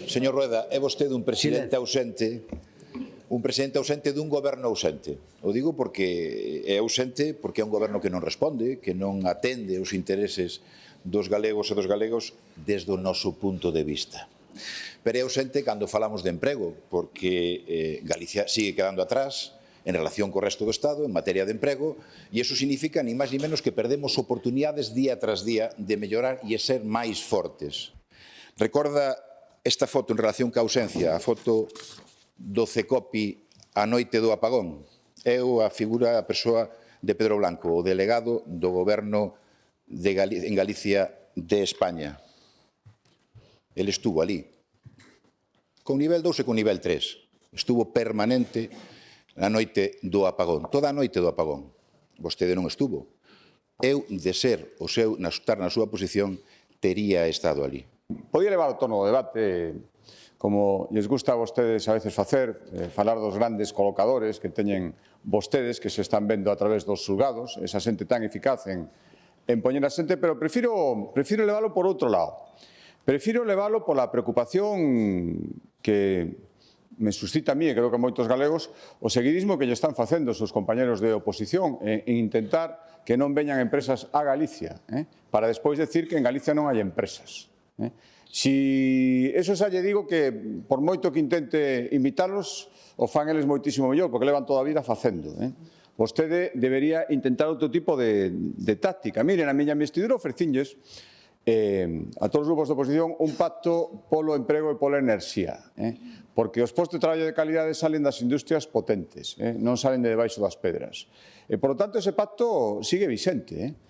Señor Rueda, é vostede un presidente ausente dun goberno ausente. O digo porque é ausente porque é un goberno que non responde, que non atende os intereses dos galegos e dos galegos desde o noso punto de vista. Pero é ausente cando falamos de emprego, porque Galicia sigue quedando atrás en relación co resto do Estado en materia de emprego, e iso significa ni máis ni menos que perdemos oportunidades día tras día de mellorar e ser máis fortes. Recorda esta foto en relación ca ausencia, a foto do Cecopi a noite do apagón. Eu a figura, a persoa de Pedro Blanco, o delegado do goberno en Galicia de España. Ele estuvo ali, con nivel 2 e con nivel 3. Estuvo permanente na noite do apagón, toda a noite do apagón. Vostede non estuvo. Eu, de ser o seu, estar na súa posición, tería estado ali. Podía levar o tono do debate, como lles gusta a vostedes a veces facer, falar dos grandes colocadores que teñen vostedes, que se están vendo a través dos xulgados, esa xente tan eficaz en poñer a xente, pero prefiro leválo por outro lado. Prefiro leválo pola preocupación que me suscita a mí, e creo que a moitos galegos, o seguidismo que lle están facendo os seus compañeros de oposición en intentar que non veñan empresas a Galicia, para despois decir que en Galicia non hai empresas. Si eso xa lle digo que, por moito que intente imitarlos, o fan eles moitísimo mellor, porque levan toda a vida facendo. Vostede debería intentar outro tipo de táctica. Miren, a miña investidura ofrecinlles a todos os grupos de oposición un pacto polo emprego e pola enerxía, porque os postos de traballo de calidade salen das industrias potentes, non salen de debaixo das pedras. Por lo tanto, ese pacto sigue vixente.